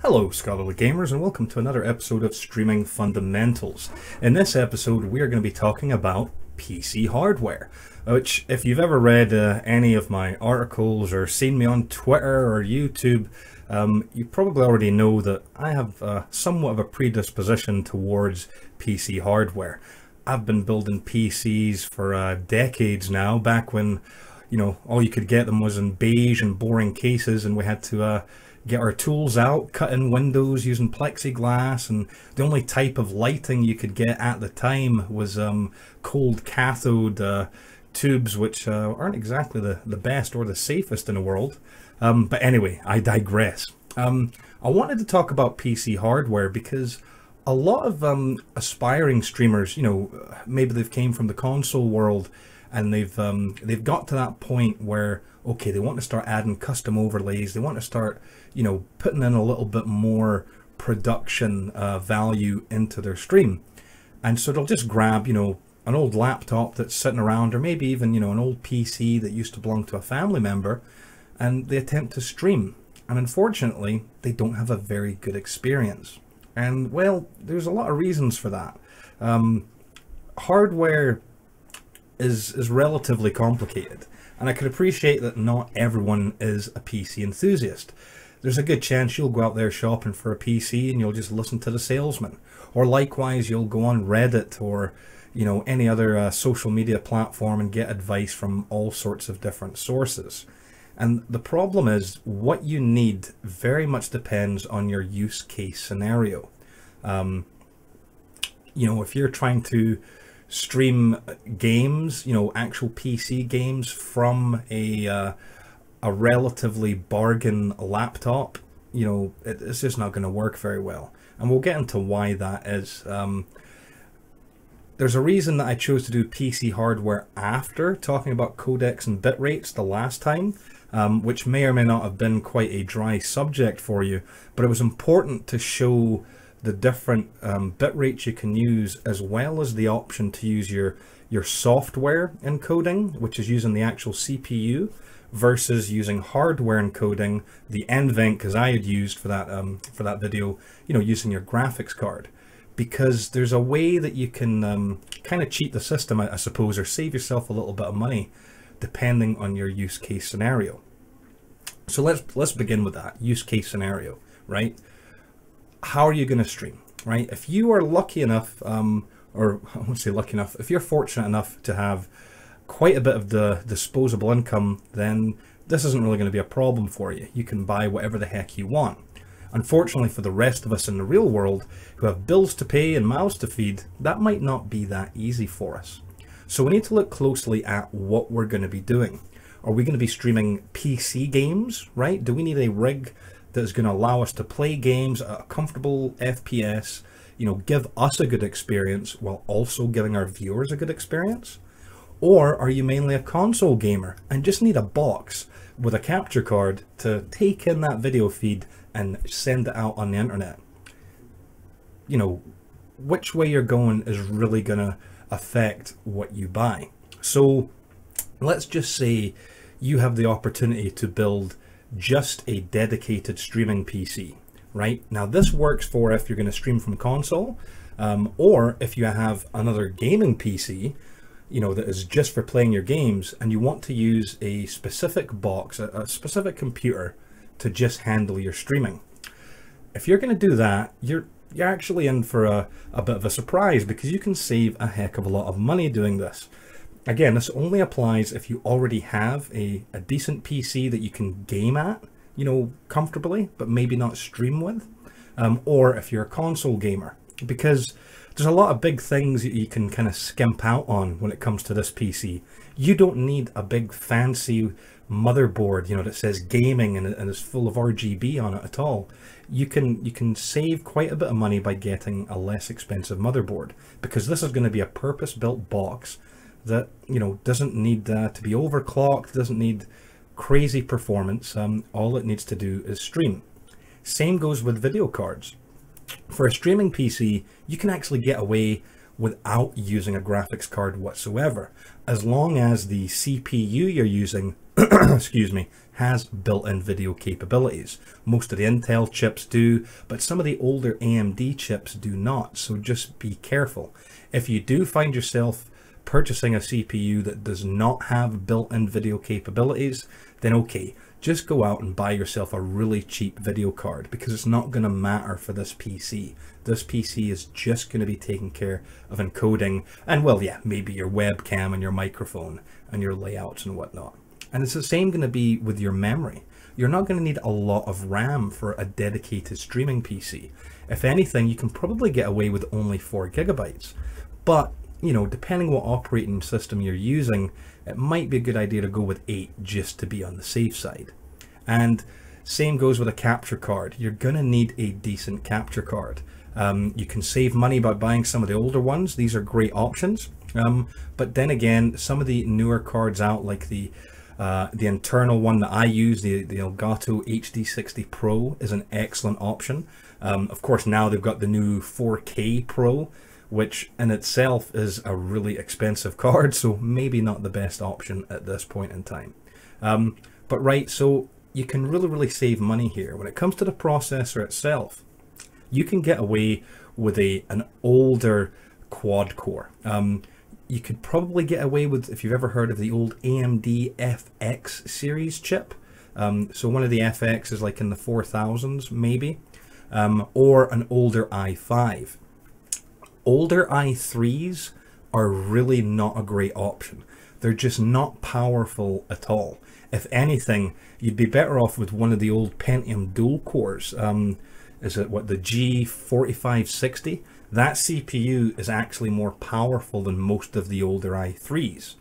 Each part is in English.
Hello scholarly gamers and welcome to another episode of Streaming Fundamentals. In this episode we are going to be talking about PC hardware, which if you've ever read any of my articles or seen me on Twitter or YouTube, you probably already know that I have somewhat of a predisposition towards PC hardware. I've been building PCs for decades now, back when all you could get them was in beige and boring cases and we had to get our tools out, cut in windows using plexiglass, and the only type of lighting you could get at the time was cold cathode tubes, which aren't exactly the best or the safest in the world. But anyway, I digress. I wanted to talk about PC hardware because a lot of aspiring streamers, maybe they've came from the console world and they've got to that point where, okay, they want to start adding custom overlays, they want to start putting in a little bit more production value into their stream. And so they'll just grab an old laptop that's sitting around, or maybe even an old PC that used to belong to a family member, and they attempt to stream. And unfortunately they don't have a very good experience. And well, there's a lot of reasons for that. Hardware is relatively complicated, and I could appreciate that not everyone is a PC enthusiast. There's a good chance you'll go out there shopping for a PC and you'll just listen to the salesman, or likewise you'll go on Reddit or any other social media platform and get advice from all sorts of different sources. And the problem is, what you need very much depends on your use case scenario. If you're trying to stream games, actual PC games from a relatively bargain laptop, it's just not going to work very well. And we'll get into why that is. There's a reason that I chose to do PC hardware after talking about codecs and bit rates the last time, which may or may not have been quite a dry subject for you, but it was important to show the different bit rates you can use, as well as the option to use your software encoding, which is using the actual CPU, versus using hardware encoding, the NVENC as I had used for that video, using your graphics card. Because there's a way that you can kind of cheat the system, I suppose, or save yourself a little bit of money depending on your use case scenario. So let's begin with that use case scenario, right? How are you going to stream, right? If you are lucky enough, or I won't say lucky enough, if you're fortunate enough to have quite a bit of the disposable income, then this isn't really going to be a problem for you. You can buy whatever the heck you want. Unfortunately for the rest of us in the real world who have bills to pay and mouths to feed, that might not be that easy for us. So we need to look closely at what we're going to be doing. Are we going to be streaming PC games, right? Do we need a rig that is going to allow us to play games at a comfortable FPS, give us a good experience while also giving our viewers a good experience? Or are you mainly a console gamer and just need a box with a capture card to take in that video feed and send it out on the internet? Which way you're going is really going to affect what you buy. So let's just say you have the opportunity to build just a dedicated streaming PC, right? Now this works for if you're going to stream from console, or if you have another gaming PC, that is just for playing your games, and you want to use a specific box, a specific computer to just handle your streaming. If you're going to do that, you're actually in for a bit of a surprise, because you can save a heck of a lot of money doing this. Again, this only applies if you already have a decent PC that you can game at, comfortably, but maybe not stream with, or if you're a console gamer, because there's a lot of big things that you can kind of skimp out on when it comes to this PC. You don't need a big fancy motherboard, that says gaming and is full of RGB on it at all. You can save quite a bit of money by getting a less expensive motherboard, because this is going to be a purpose-built box that doesn't need to be overclocked, doesn't need crazy performance. All it needs to do is stream. Same goes with video cards. For a streaming PC, you can actually get away without using a graphics card whatsoever, as long as the CPU you're using excuse me, has built-in video capabilities. Most of the Intel chips do, but some of the older AMD chips do not, so just be careful. If you do find yourself purchasing a CPU that does not have built-in video capabilities, then okay, just go out and buy yourself a really cheap video card, because it's not going to matter for this PC. This PC is just going to be taking care of encoding and, well, yeah, maybe your webcam and your microphone and your layouts and whatnot. And it's the same going to be with your memory. You're not going to need a lot of RAM for a dedicated streaming PC. If anything, you can probably get away with only 4 gigabytes. But, you know, depending what operating system you're using, it might be a good idea to go with 8 just to be on the safe side. And same goes with a capture card. You're going to need a decent capture card. You can save money by buying some of the older ones. These are great options. But then again, some of the newer cards out, like the internal one that I use, the Elgato HD60 Pro, is an excellent option. Of course, now they've got the new 4K Pro, which in itself is a really expensive card, so maybe not the best option at this point in time. But right, so you can really save money here. When it comes to the processor itself, you can get away with an older quad core. You could probably get away with, if you've ever heard of the old AMD FX series chip. So one of the FX is like in the 4000s maybe, or an older i5. Older i3s are really not a great option. They're just not powerful at all. If anything, you'd be better off with one of the old Pentium dual cores. Is it what, the G4560? That CPU is actually more powerful than most of the older i3s.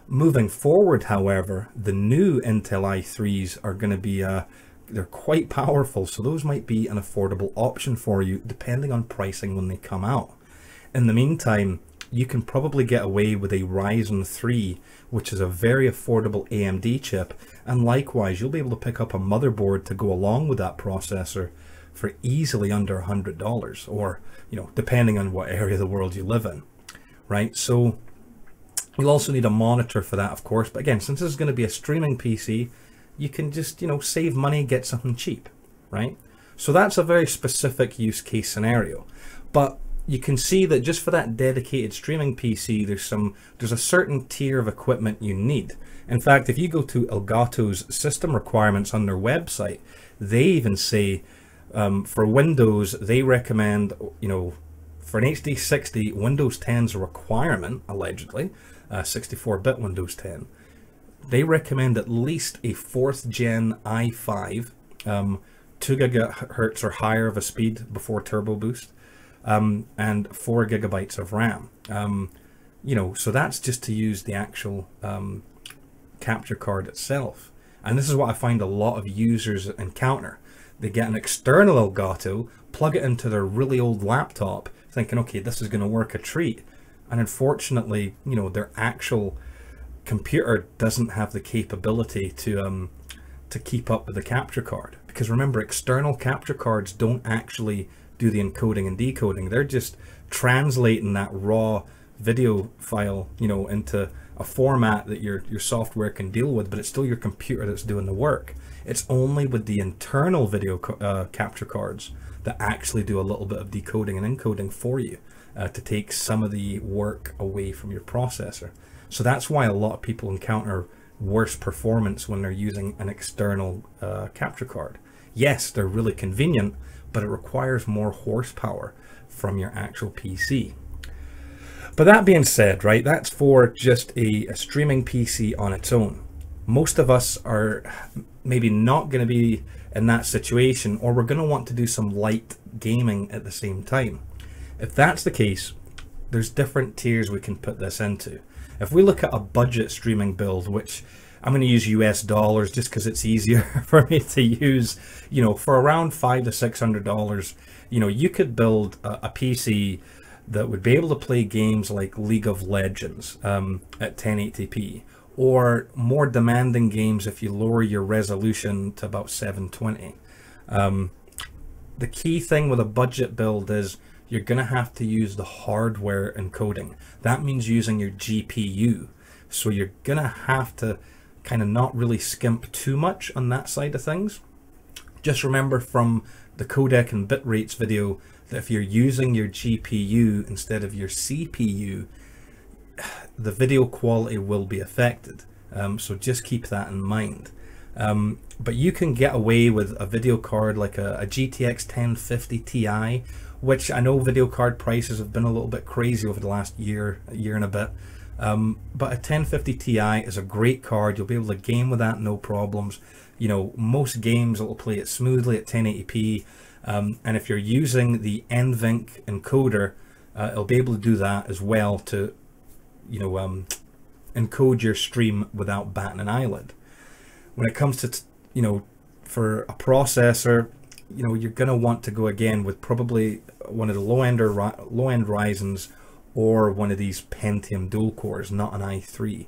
Moving forward, however, the new Intel i3s are going to be they're quite powerful, so those might be an affordable option for you depending on pricing when they come out. In the meantime, you can probably get away with a Ryzen 3, which is a very affordable AMD chip, and likewise you'll be able to pick up a motherboard to go along with that processor for easily under $100, or, you know, depending on what area of the world you live in, right? So you'll also need a monitor for that, of course, but again, since this is going to be a streaming PC, you can just, you know, save money, get something cheap, right? So that's a very specific use case scenario, but you can see that just for that dedicated streaming PC, there's a certain tier of equipment you need. In fact, if you go to Elgato's system requirements on their website, they even say for Windows, they recommend, you know, for an HD60, Windows 10's a requirement, allegedly, 64-bit Windows 10. They recommend at least a 4th gen i5, 2 gigahertz or higher of a speed before turbo boost, and 4 gigabytes of RAM. You know, so that's just to use the actual capture card itself. And this is what I find a lot of users encounter. They get an external Elgato, plug it into their really old laptop, thinking, okay, this is going to work a treat. And unfortunately, you know, their actual computer doesn't have the capability to keep up with the capture card. Because remember, external capture cards don't actually do the encoding and decoding. They're just translating that raw video file, you know, into a format that your software can deal with, but it's still your computer that's doing the work. It's only with the internal video capture cards that actually do a little bit of decoding and encoding for you to take some of the work away from your processor. So that's why a lot of people encounter worse performance when they're using an external capture card. Yes, they're really convenient, but it requires more horsepower from your actual PC. But that being said, right, that's for just a streaming PC on its own. Most of us are maybe not going to be in that situation, or we're going to want to do some light gaming at the same time. If that's the case, there's different tiers we can put this into. If we look at a budget streaming build, which I'm going to use US dollars just because it's easier for me to use, you know, for around $500 to $600, you know, you could build a PC that would be able to play games like League of Legends at 1080p, or more demanding games if you lower your resolution to about 720. The key thing with a budget build is you're going to have to use the hardware encoding. That means using your GPU. So you're going to have to kind of not really skimp too much on that side of things. Just remember from the codec and bit rates video that if you're using your GPU instead of your CPU, the video quality will be affected. So just keep that in mind. But you can get away with a video card like a GTX 1050 Ti, which I know video card prices have been a little bit crazy over the last year and a bit. But a 1050 Ti is a great card. You'll be able to game with that, no problems. You know, most games will play it smoothly at 1080p. And if you're using the NVENC encoder, it'll be able to do that as well to, you know, encode your stream without batting an eyelid. When it comes to, you know, for a processor, you know, you're going to want to go again with probably one of the low-end Ryzens or one of these Pentium dual cores, not an i3.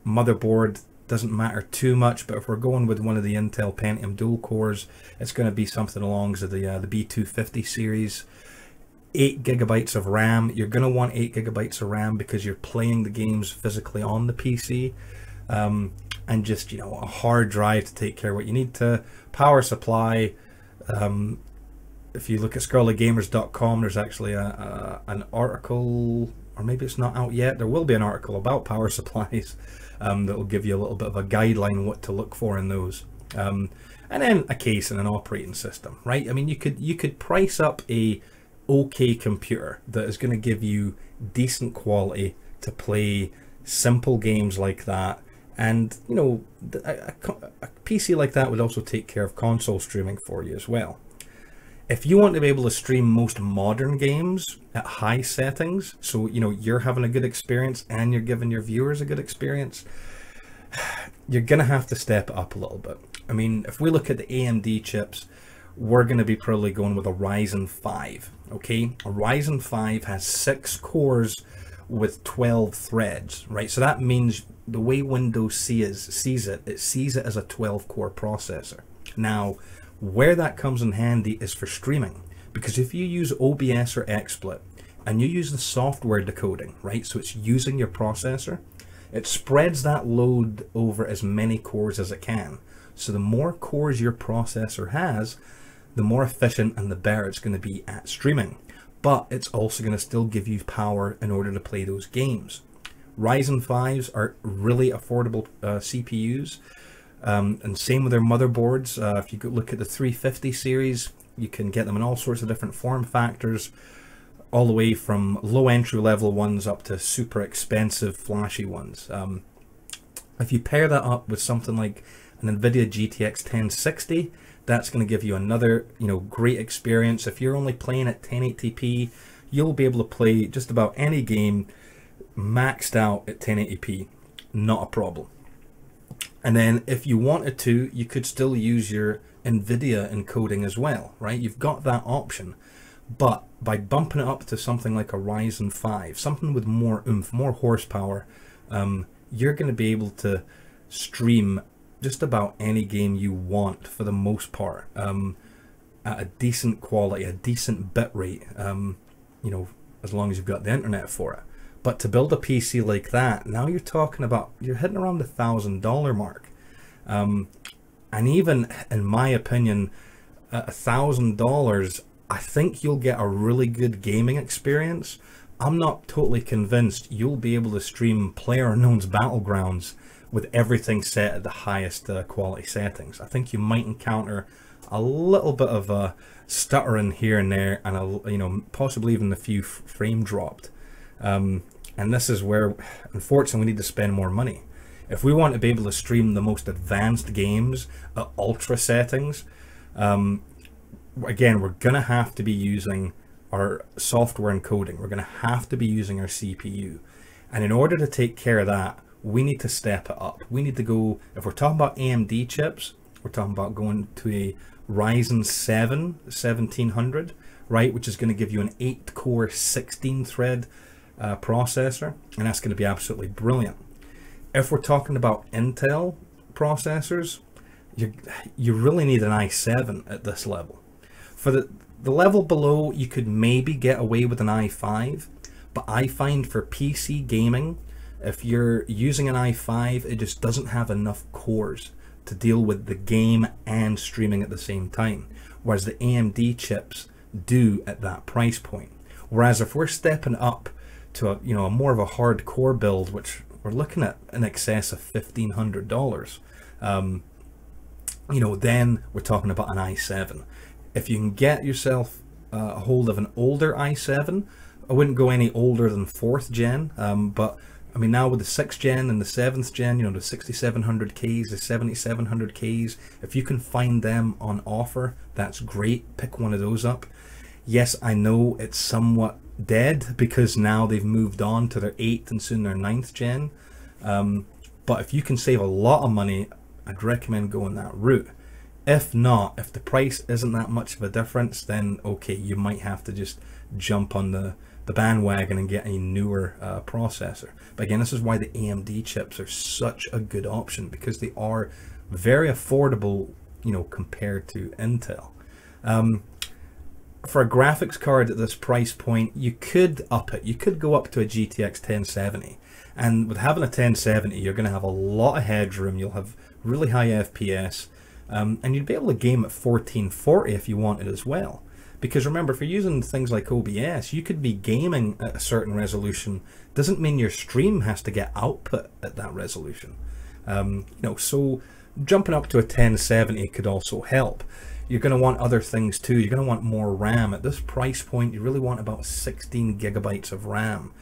Motherboard doesn't matter too much, but if we're going with one of the Intel Pentium dual cores, it's going to be something along the B250 series. 8 gigabytes of RAM. You're going to want 8 gigabytes of RAM because you're playing the games physically on the PC. And just, you know, a hard drive to take care of what you need to. Power supply. If you look at ScurlyGamers.com, there's actually an article, or maybe it's not out yet. There will be an article about power supplies that will give you a little bit of a guideline what to look for in those. And then a case and an operating system, right? I mean, you could price up a okay computer that is going to give you decent quality to play simple games like that. And, you know, a PC like that would also take care of console streaming for you as well. If you want to be able to stream most modern games at high settings, so, you know, you're having a good experience and you're giving your viewers a good experience, you're going to have to step it up a little bit. I mean, if we look at the AMD chips, we're going to be probably going with a Ryzen 5, okay? A Ryzen 5 has 6 cores with 12 threads, right? So that means the way Windows sees it as a 12-core processor. Now, where that comes in handy is for streaming, because if you use OBS or XSplit and you use the software decoding, right? So it's using your processor, it spreads that load over as many cores as it can. So the more cores your processor has, the more efficient and the better it's going to be at streaming. But it's also going to still give you power in order to play those games. Ryzen 5s are really affordable CPUs, and same with their motherboards. If you look at the 350 series, you can get them in all sorts of different form factors, all the way from low entry level ones up to super expensive flashy ones. If you pair that up with something like an NVIDIA GTX 1060, that's going to give you another, you know, great experience. If you're only playing at 1080p, you'll be able to play just about any game maxed out at 1080p, not a problem. And then if you wanted to, you could still use your NVIDIA encoding as well, right? You've got that option. But by bumping it up to something like a Ryzen 5, something with more oomph, more horsepower, you're going to be able to stream just about any game you want for the most part, at a decent quality, a decent bit rate, you know, as long as you've got the internet for it. But to build a PC like that, now you're talking about, you're hitting around the $1,000 mark. And even, in my opinion, at $1,000, I think you'll get a really good gaming experience. I'm not totally convinced you'll be able to stream PlayerUnknown's Battlegrounds with everything set at the highest quality settings. I think you might encounter a little bit of a stuttering here and there, and you know, possibly even a few frame dropped. And this is where, unfortunately, we need to spend more money. If we want to be able to stream the most advanced games at ultra settings, again, we're going to have to be using our software encoding. We're going to have to be using our CPU. And in order to take care of that, we need to step it up. We need to go, if we're talking about AMD chips, we're talking about going to a Ryzen 7 1700, right, which is going to give you an 8-core 16-thread processor, and that's going to be absolutely brilliant. If we're talking about Intel processors, you really need an i7 at this level. For the level below, you could maybe get away with an i5, but I find for PC gaming, If you're using an i5, it just doesn't have enough cores to deal with the game and streaming at the same time, whereas the AMD chips do at that price point. Whereas if we're stepping up to a more of a hardcore build, which we're looking at in excess of $1,500, then we're talking about an i7. If you can get yourself a hold of an older i7, I wouldn't go any older than 4th gen, but I mean, now with the 6th gen and the 7th gen, the 6700Ks, the 7700Ks, if you can find them on offer, that's great. Pick one of those up. Yes, I know it's somewhat dead because now they've moved on to their 8th and soon their 9th gen. But if you can save a lot of money, I'd recommend going that route. If not, if the price isn't that much of a difference, then okay, you might have to just jump on the bandwagon and get a newer processor. But again, this is why the AMD chips are such a good option, because they are very affordable, compared to Intel. For a graphics card at this price point, you could up it. You could go up to a GTX 1070. And with having a 1070, you're going to have a lot of headroom. You'll have really high FPS. And you'd be able to game at 1440 if you wanted as well. Because remember, if you're using things like OBS, you could be gaming at a certain resolution. Doesn't mean your stream has to get output at that resolution. So jumping up to a 1070 could also help. You're going to want other things too. You're going to want more RAM. At this price point, you really want about 16 gigabytes of RAM.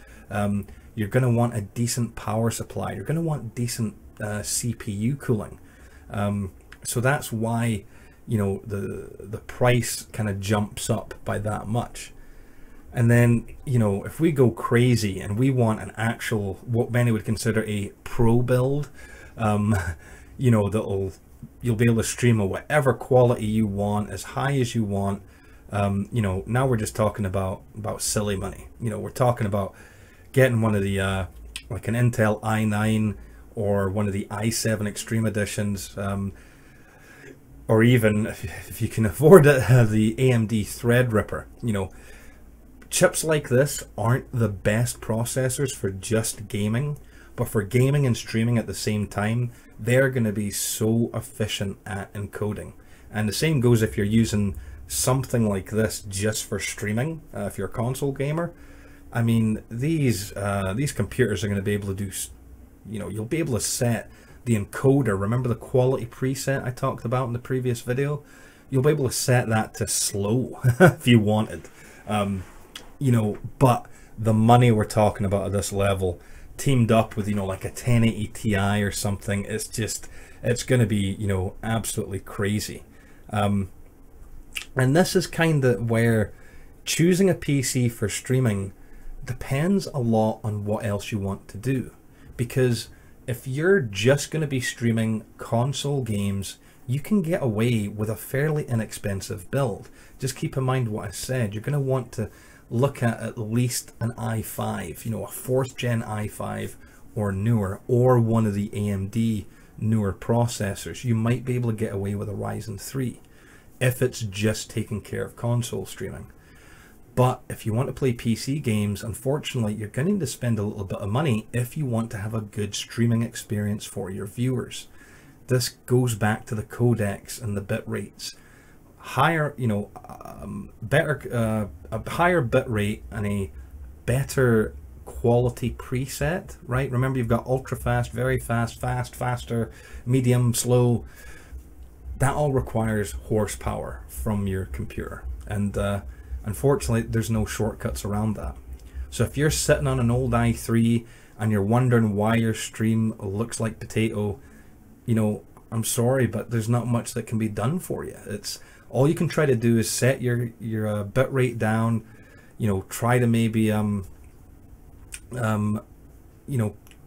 You're going to want a decent power supply. You're going to want decent CPU cooling. So that's why, the price kind of jumps up by that much. And then, if we go crazy and we want an actual, what many would consider a pro build, you'll be able to stream at whatever quality you want, as high as you want. Now we're just talking about silly money. We're talking about getting one of the, like an Intel i9 or one of the i7 Extreme Editions, or even if you can afford it, the AMD Threadripper. Chips like this aren't the best processors for just gaming, but for gaming and streaming at the same time, they're going to be so efficient at encoding. And the same goes if you're using something like this just for streaming. If you're a console gamer, I mean, these computers are going to be able to do, you'll be able to set the encoder. Remember the quality preset I talked about in the previous video? You'll be able to set that to slow if you wanted. But the money we're talking about at this level, teamed up with, like a 1080 Ti or something, it's going to be, absolutely crazy. And this is kind of where choosing a PC for streaming depends a lot on what else you want to do. Because if you're just going to be streaming console games, you can get away with a fairly inexpensive build. Just keep in mind what I said. You're going to want to look at least an i5, a 4th gen i5 or newer, or one of the AMD newer processors. You might be able to get away with a Ryzen 3 if it's just taking care of console streaming. But if you want to play PC games, unfortunately, you're going to need to spend a little bit of money if you want to have a good streaming experience for your viewers. This goes back to the codecs and the bit rates. Higher, a higher bit rate and a better quality preset, right? Remember, you've got ultra fast, very fast, fast, faster, medium, slow. That all requires horsepower from your computer, and unfortunately, there's no shortcuts around that. So if you're sitting on an old i3 and you're wondering why your stream looks like potato, I'm sorry, but there's not much that can be done for you. It's all you can try to do is set your bit rate down. Try to maybe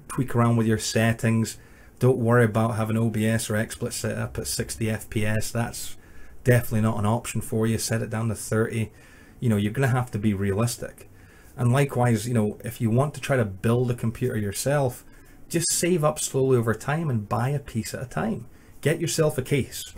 tweak around with your settings. Don't worry about having OBS or XSplit set up at 60 FPS. That's definitely not an option for you. Set it down to 30. You're going to have to be realistic. And likewise, if you want to try to build a computer yourself, just save up slowly over time and buy a piece at a time. Get yourself a case,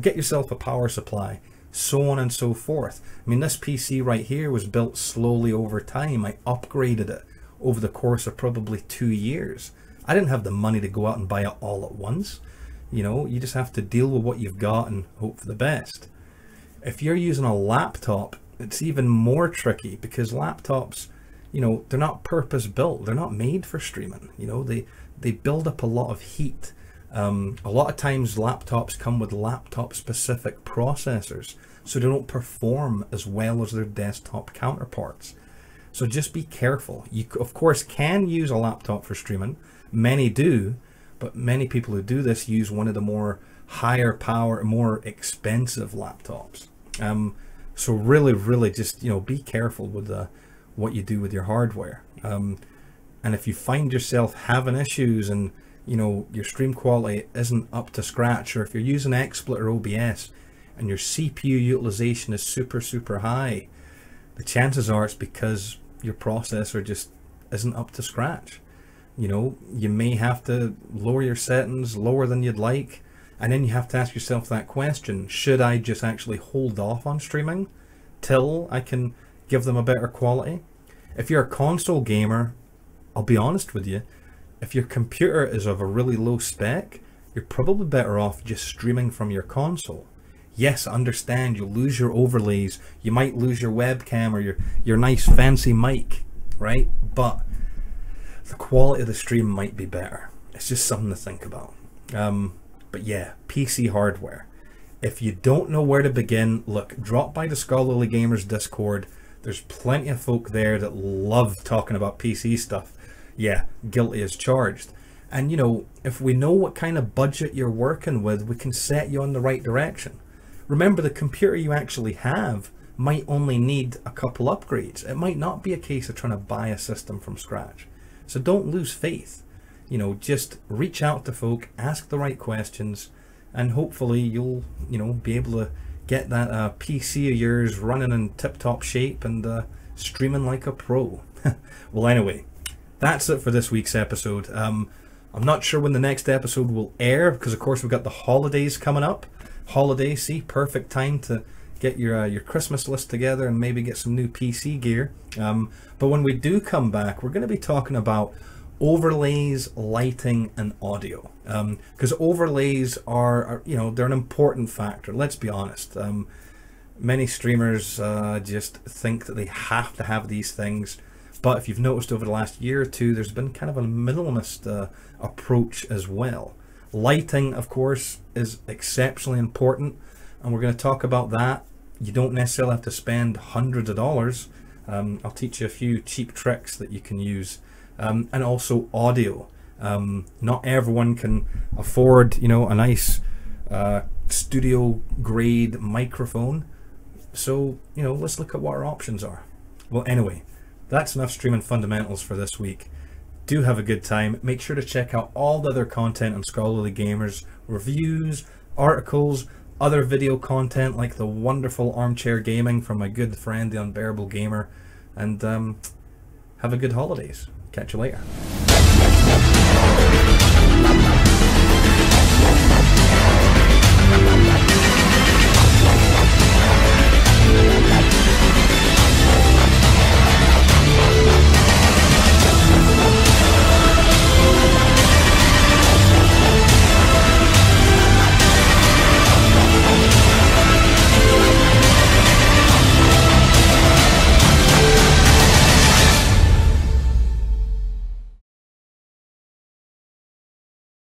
get yourself a power supply, so on and so forth. I mean, this PC right here was built slowly over time. I upgraded it over the course of probably 2 years. I didn't have the money to go out and buy it all at once. You know, you just have to deal with what you've got and hope for the best. If you're using a laptop, it's even more tricky, because laptops, you know, they're not purpose built. They're not made for streaming. You know, they build up a lot of heat. A lot of times laptops come with laptop specific processors, so they don't perform as well as their desktop counterparts. So just be careful. You of course can use a laptop for streaming. Many do, but many people who do this use one of the more higher power, more expensive laptops. So really just, you know, be careful with what you do with your hardware. And if you find yourself having issues and, you know, your stream quality isn't up to scratch, or if you're using XSplit or OBS and your CPU utilization is super high, the chances are it's because your processor just isn't up to scratch. You know, you may have to lower your settings lower than you'd like, and then you have to ask yourself that question: should I just actually hold off on streaming till I can give them a better quality? If you're a console gamer, I'll be honest with you, if your computer is of a really low spec, you're probably better off just streaming from your console. Yes, I understand you'll lose your overlays, you might lose your webcam or your nice fancy mic, right? But the quality of the stream might be better. It's just something to think about. But yeah, PC hardware. If you don't know where to begin, look, drop by the Scholarly Gamers Discord. There's plenty of folk there that love talking about PC stuff. Yeah, guilty as charged. And you know, if we know what kind of budget you're working with, we can set you on the right direction. Remember, the computer you actually have might only need a couple upgrades. It might not be a case of trying to buy a system from scratch. So don't lose faith. You know, just reach out to folk, ask the right questions, and hopefully you'll, you know, be able to get that PC of yours running in tip-top shape and streaming like a pro. Well, anyway, that's it for this week's episode. I'm not sure when the next episode will air, because of course we've got the holidays coming up. Holidays, see, perfect time to get your Christmas list together and maybe get some new PC gear. But when we do come back, we're going to be talking about overlays, lighting, and audio. Because overlays are, you know, they're an important factor. Let's be honest. Many streamers just think that they have to have these things. But if you've noticed over the last year or two, there's been kind of a minimalist approach as well. Lighting, of course, is exceptionally important, and we're going to talk about that. You don't necessarily have to spend hundreds of dollars. I'll teach you a few cheap tricks that you can use. And also audio. Not everyone can afford, you know, a nice studio grade microphone. So, you know, let's look at what our options are. Well, anyway, that's enough streaming fundamentals for this week. Do have a good time. Make sure to check out all the other content on Scholarly Gamers, reviews, articles, other video content like the wonderful armchair gaming from my good friend the Unbearable Gamer, and have a good holidays. Catch you later.